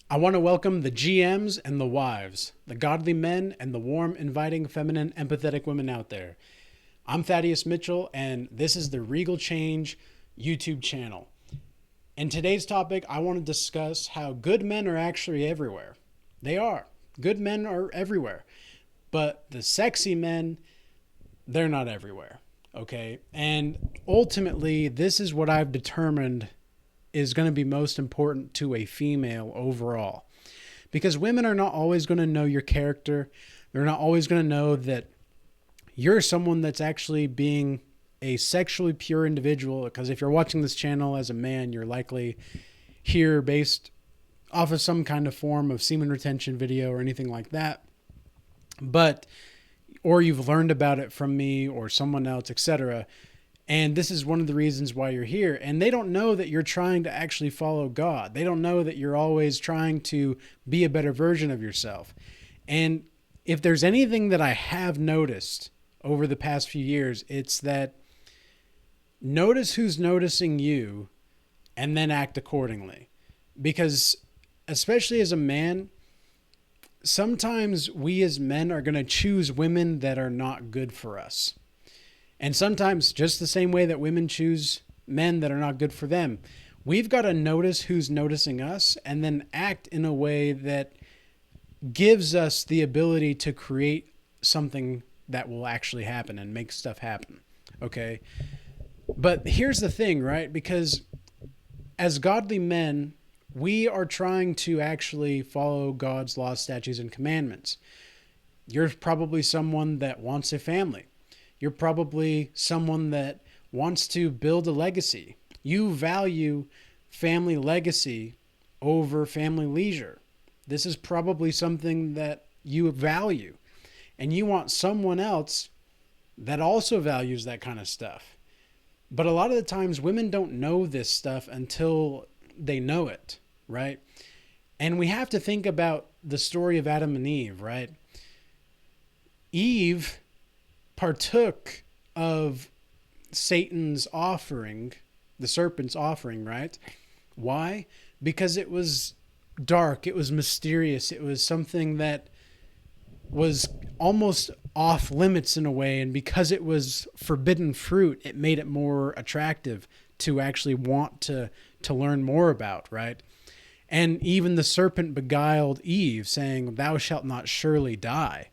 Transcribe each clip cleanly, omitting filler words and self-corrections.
I want to welcome the GMs and the wives, the godly men and the warm, inviting, feminine, empathetic women out there. I'm Thaddeus Mitchell, and this is the Regal Change YouTube channel. In today's topic, I want to discuss how good men are actually everywhere. They are. Good men are everywhere. But the sexy men, they're not everywhere. Okay? And ultimately, this is what I've determined is going to be most important to a female overall. Because women are not always going to know your character. They're not always going to know that you're someone that's actually being a sexually pure individual. Because if you're watching this channel as a man, you're likely here based off of some kind of form of semen retention video or anything like that. Or you've learned about it from me or someone else, etc. And this is one of the reasons why you're here. And they don't know that you're trying to actually follow God. They don't know that you're always trying to be a better version of yourself. And if there's anything that I have noticed over the past few years, it's that notice who's noticing you and then act accordingly. Because especially as a man, sometimes we as men are going to choose women that are not good for us. And sometimes just the same way that women choose men that are not good for them. We've got to notice who's noticing us and then act in a way that gives us the ability to create something that will actually happen and make stuff happen. Okay? But here's the thing, right? Because as godly men, we are trying to actually follow God's laws, statutes, and commandments. You're probably someone that wants a family. You're probably someone that wants to build a legacy. You value family legacy over family leisure. This is probably something that you value. And you want someone else that also values that kind of stuff. But a lot of the times women don't know this stuff until they know it, right? And we have to think about the story of Adam and Eve, right? Eve partook of Satan's offering, the serpent's offering, right? Why? Because it was dark, it was mysterious, it was something that was almost off limits in a way, and because it was forbidden fruit, it made it more attractive to actually want to learn more about, right? And even the serpent beguiled Eve, saying, "Thou shalt not surely die,"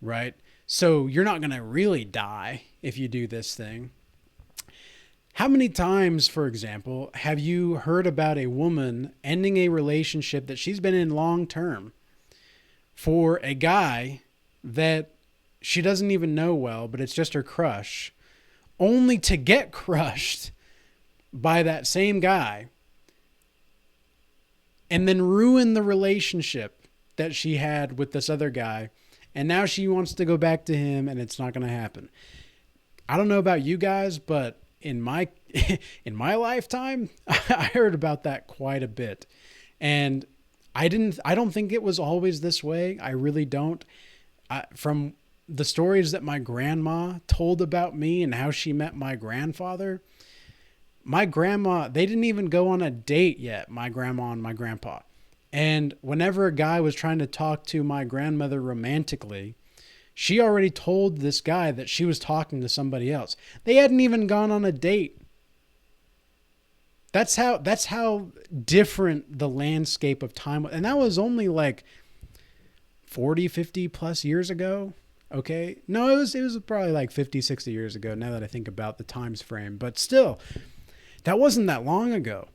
right? So you're not going to really die if you do this thing. How many times, for example, have you heard about a woman ending a relationship that she's been in long term for a guy that she doesn't even know well, but it's just her crush, only to get crushed by that same guy and then ruin the relationship that she had with this other guy? And now she wants to go back to him, and it's not going to happen. I don't know about you guys, but in my in my lifetime, I heard about that quite a bit. And I don't think it was always this way. I really don't. From the stories that my grandma told about me and how she met my grandfather, my grandma, they didn't even go on a date yet, my grandma and my grandpa. And whenever a guy was trying to talk to my grandmother romantically, she already told this guy that she was talking to somebody else. They hadn't even gone on a date. That's how different the landscape of time was. And that was only like 40, 50 plus years ago. Okay. No, it was probably like 50, 60 years ago now that I think about the times frame, but still, that wasn't that long ago.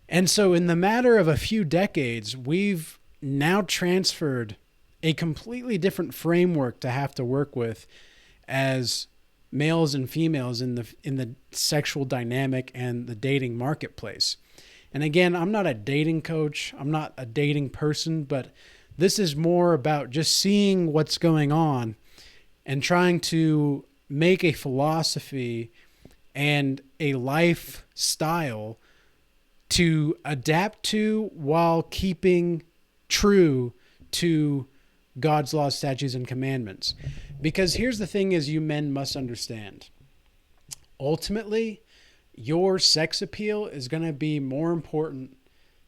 And so in the matter of a few decades, we've now transferred a completely different framework to have to work with as males and females in the sexual dynamic and the dating marketplace. And again, I'm not a dating coach. I'm not a dating person, but this is more about just seeing what's going on and trying to make a philosophy and a lifestyle to adapt to while keeping true to God's laws, statutes, and commandments. Because here's the thing is you men must understand. Ultimately, your sex appeal is going to be more important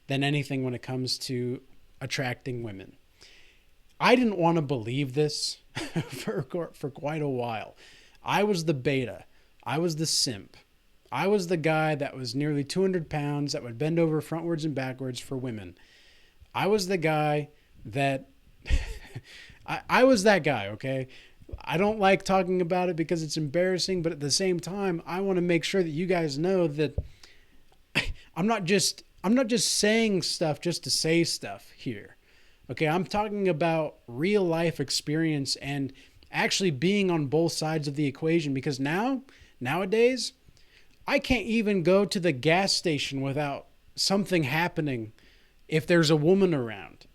than anything when it comes to attracting women. I didn't want to believe this for quite a while. I was the beta. I was the simp. I was the guy that was nearly 200 pounds that would bend over frontwards and backwards for women. I was the guy that I was that guy, okay? I don't like talking about it because it's embarrassing, but at the same time, I want to make sure that you guys know that I'm not just saying stuff just to say stuff here. Okay, I'm talking about real life experience and actually being on both sides of the equation, because nowadays I can't even go to the gas station without something happening if there's a woman around.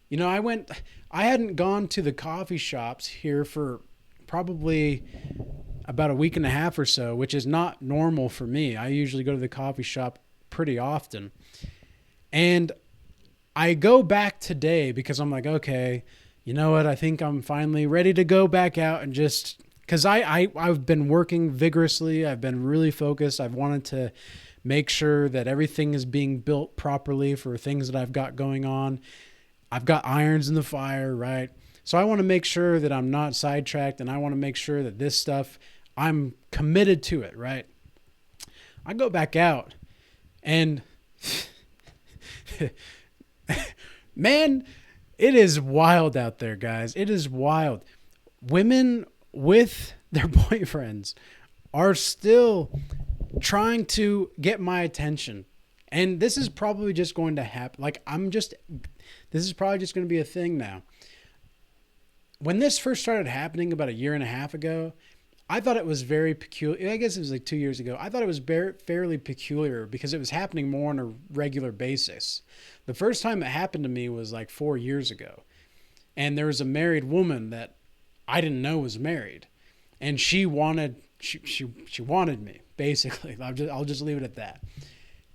You know, I hadn't gone to the coffee shops here for probably about a week and a half or so, which is not normal for me. I usually go to the coffee shop pretty often. And I go back today because I'm like, okay, you know what? I think I'm finally ready to go back out and just, because I've been working vigorously. I've been really focused. I've wanted to make sure that everything is being built properly for things that I've got going on. I've got irons in the fire, right? So I want to make sure that I'm not sidetracked, and I want to make sure that this stuff, I'm committed to it, right? I go back out and man, it is wild out there, guys. It is wild. Women with their boyfriends are still trying to get my attention. And this is probably just going to happen. This is probably just going to be a thing now. When this first started happening about a year and a half ago, I thought it was very peculiar. I guess it was like 2 years ago. I thought it was fairly peculiar because it was happening more on a regular basis. The first time it happened to me was like 4 years ago. And there was a married woman that I didn't know was married. And she wanted me, basically. I'll just leave it at that.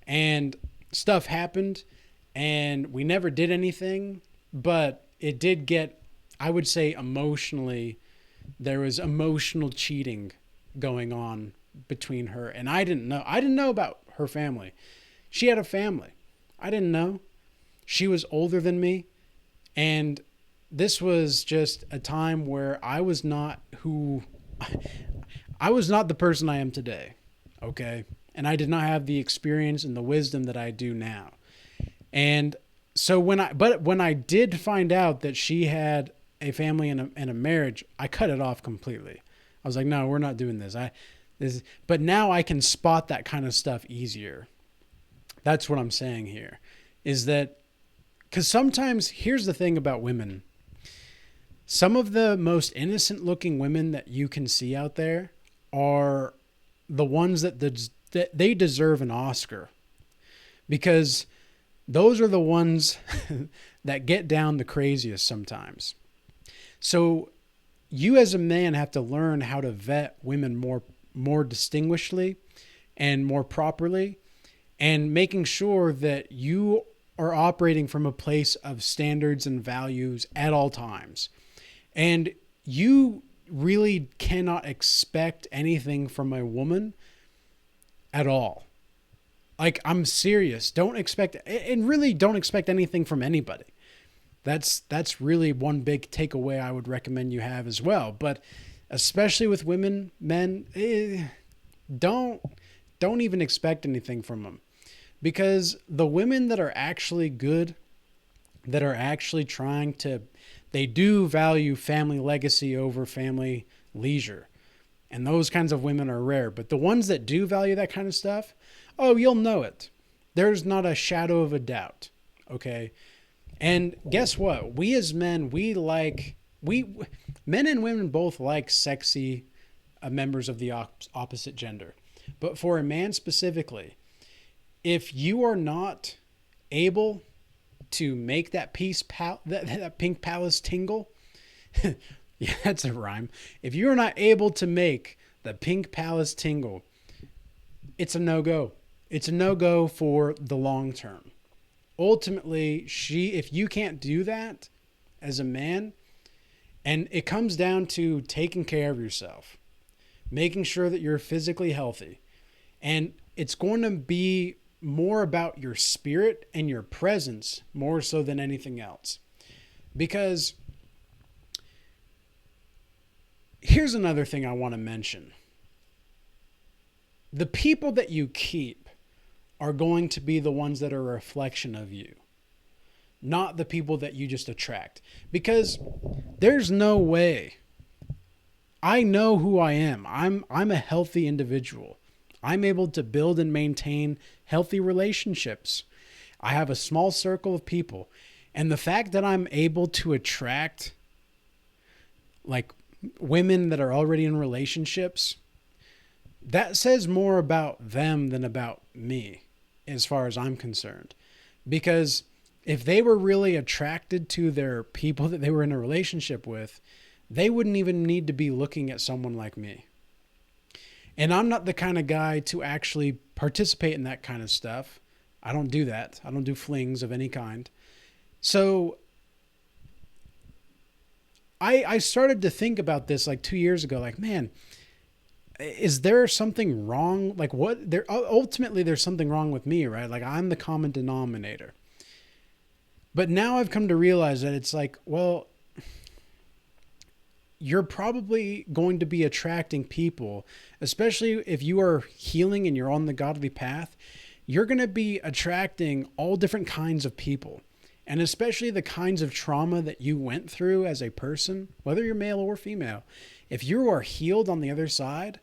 And stuff happened, and we never did anything, but it did get, I would say, emotionally, there was emotional cheating going on between her, and I didn't know about her family. She had a family. I didn't know. She was older than me, and this was just a time where I was not the person I am today, okay? And I did not have the experience and the wisdom that I do now. And so when I did find out that she had a family and a marriage, I cut it off completely. I was like, no, we're not doing this. But now I can spot that kind of stuff easier. That's what I'm saying here, is that, because sometimes, here's the thing about women. Some of the most innocent looking women that you can see out there are the ones that they deserve an Oscar, because those are the ones that get down the craziest sometimes. So you as a man have to learn how to vet women more distinguishedly and more properly, and making sure that you are operating from a place of standards and values at all times. And you really cannot expect anything from a woman at all. Like, I'm serious. Don't expect anything from anybody. That's really one big takeaway I would recommend you have as well. But especially with women, men, don't even expect anything from them. Because the women that are actually good, that are actually they do value family legacy over family leisure. And those kinds of women are rare. But the ones that do value that kind of stuff, oh, you'll know it. There's not a shadow of a doubt. Okay? And guess what? We as men, men and women both like sexy members of the opposite gender. But for a man specifically, if you are not able to make that that pink palace tingle, yeah, that's a rhyme. If you're not able to make the pink palace tingle, it's a no-go. It's a no-go for the long term. Ultimately, if you can't do that as a man, and it comes down to taking care of yourself, making sure that you're physically healthy, and it's going to be more about your spirit and your presence more so than anything else. Because here's another thing I want to mention. The people that you keep are going to be the ones that are a reflection of you, not the people that you just attract. Because there's no way. I know who I am. I'm a healthy individual. I'm able to build and maintain healthy relationships. I have a small circle of people. And the fact that I'm able to attract like women that are already in relationships, that says more about them than about me as far as I'm concerned. Because if they were really attracted to their people that they were in a relationship with, they wouldn't even need to be looking at someone like me. And I'm not the kind of guy to actually participate in that kind of stuff. I don't do that. I don't do flings of any kind. So I started to think about this like 2 years ago, like, man, is there something wrong? Like what there, ultimately there's something wrong with me, right? Like I'm the common denominator. But now I've come to realize that it's like, well, you're probably going to be attracting people, especially if you are healing and you're on the godly path, you're going to be attracting all different kinds of people. And especially the kinds of trauma that you went through as a person, whether you're male or female. If you are healed on the other side,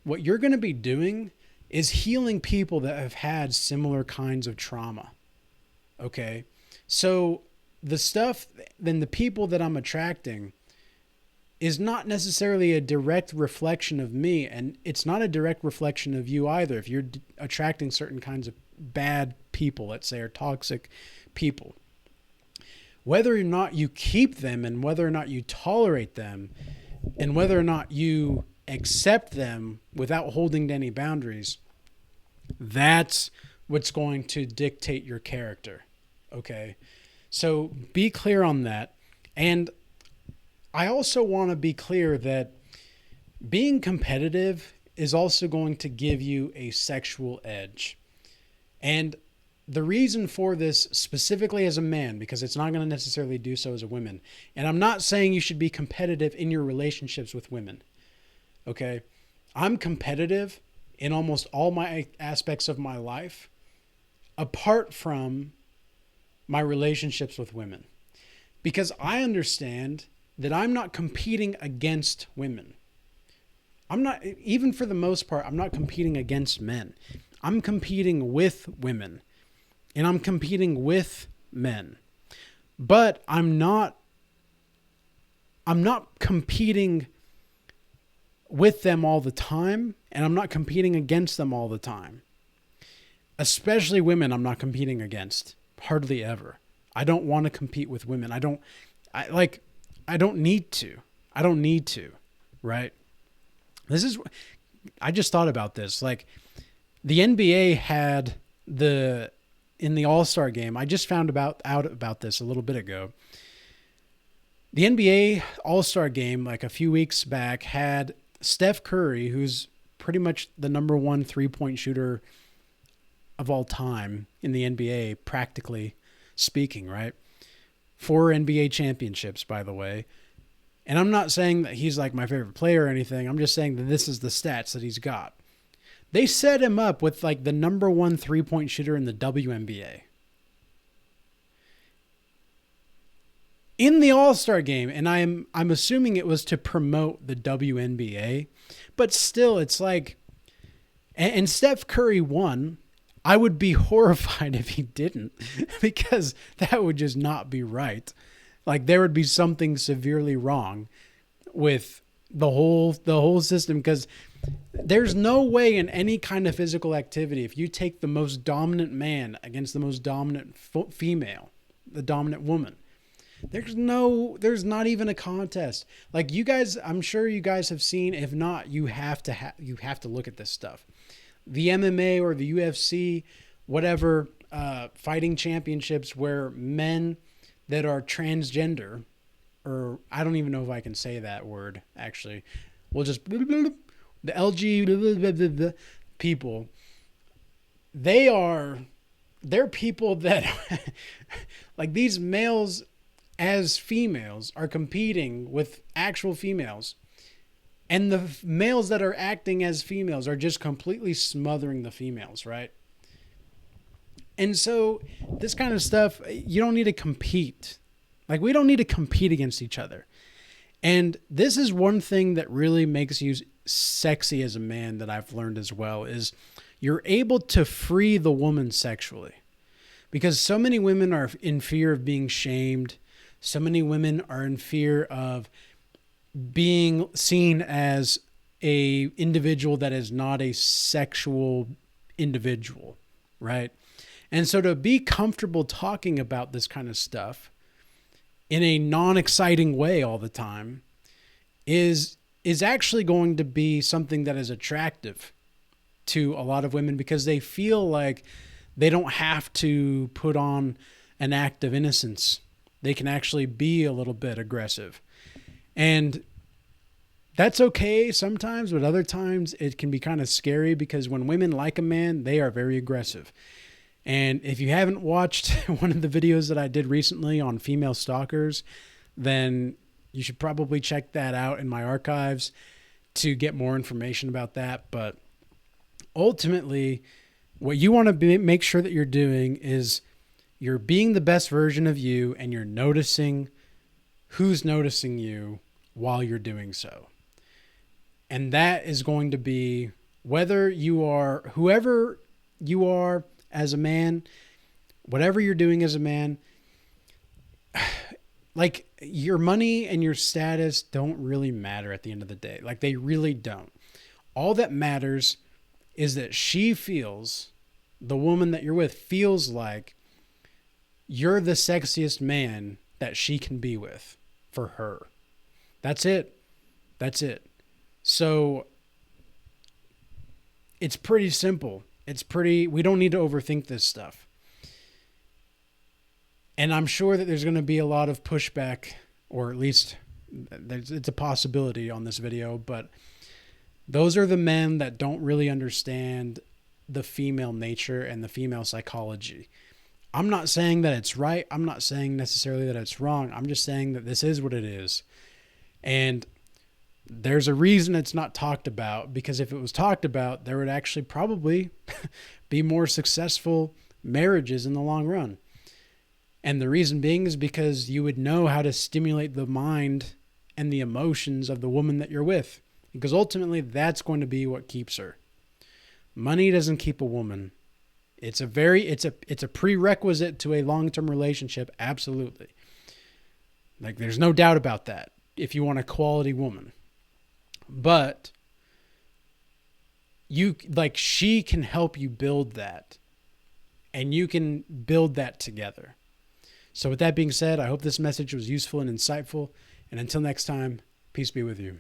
what you're going to be doing is healing people that have had similar kinds of trauma. Okay? So the stuff, then the people that I'm attracting is not necessarily a direct reflection of me, and it's not a direct reflection of you either. If you're attracting certain kinds of bad people, let's say, or toxic people, whether or not you keep them and whether or not you tolerate them and whether or not you accept them without holding to any boundaries, that's what's going to dictate your character. Okay? So be clear on that. And I also want to be clear that being competitive is also going to give you a sexual edge. And the reason for this specifically as a man, because it's not going to necessarily do so as a woman. And I'm not saying you should be competitive in your relationships with women. Okay? I'm competitive in almost all my aspects of my life, apart from my relationships with women. Because I understand that I'm not competing against women. I'm not, even for the most part, I'm not competing against men. I'm competing with women. And I'm competing with men. But I'm not competing with them all the time, and I'm not competing against them all the time. Especially women, I'm not competing against. Hardly ever. I don't want to compete with women. I don't need to. I don't need to, right? I just thought about this. Like the NBA had in the All-Star game, I just found out about this a little bit ago. The NBA All-Star game, like a few weeks back, had Steph Curry, who's pretty much the number one three-point shooter of all time in the NBA, practically speaking, right? 4 NBA championships, by the way. And I'm not saying that he's like my favorite player or anything. I'm just saying that this is the stats that he's got. They set him up with like the number one three-point shooter in the WNBA. In the All-Star game, and I'm assuming it was to promote the WNBA, but still it's like, and Steph Curry won. I would be horrified if he didn't, because that would just not be right. Like there would be something severely wrong with the whole system, because there's no way in any kind of physical activity, if you take the most dominant man against the most dominant female, the dominant woman, there's not even a contest. Like you guys, I'm sure you guys have seen, if not, you have to look at this stuff. The MMA or the UFC, whatever, fighting championships where men that are transgender, or I don't even know if I can say that word, actually. We'll just, the LGBT people, they are, they're people that like these males as females are competing with actual females, and the males that are acting as females are just completely smothering the females, right? And so this kind of stuff, you don't need to compete. Like, we don't need to compete against each other. And this is one thing that really makes you sexy as a man that I've learned as well, is you're able to free the woman sexually. Because so many women are in fear of being shamed. So many women are in fear of being seen as a individual that is not a sexual individual, right? And so to be comfortable talking about this kind of stuff in a non-exciting way all the time is actually going to be something that is attractive to a lot of women, because they feel like they don't have to put on an act of innocence. They can actually be a little bit aggressive. And that's okay sometimes, but other times it can be kind of scary, because when women like a man, they are very aggressive. And if you haven't watched one of the videos that I did recently on female stalkers, then you should probably check that out in my archives to get more information about that. But ultimately, what you want to make sure that you're doing is you're being the best version of you, and you're noticing who's noticing you while you're doing so. And that is going to be whether you are, whoever you are as a man, whatever you're doing as a man, like, your money and your status don't really matter at the end of the day. Like, they really don't. All that matters is that she feels, the woman that you're with feels like you're the sexiest man that she can be with for her. That's it. That's it. So it's pretty simple. We don't need to overthink this stuff. And I'm sure that there's going to be a lot of pushback, or at least it's a possibility on this video, but those are the men that don't really understand the female nature and the female psychology. I'm not saying that it's right. I'm not saying necessarily that it's wrong. I'm just saying that this is what it is. And there's a reason it's not talked about, because if it was talked about, there would actually probably be more successful marriages in the long run. And the reason being is because you would know how to stimulate the mind and the emotions of the woman that you're with, because ultimately that's going to be what keeps her. Money doesn't keep a woman. It's a prerequisite to a long-term relationship. Absolutely. Like, there's no doubt about that if you want a quality woman. But she can help you build that, and you can build that together. So with that being said, I hope this message was useful and insightful. And until next time, peace be with you.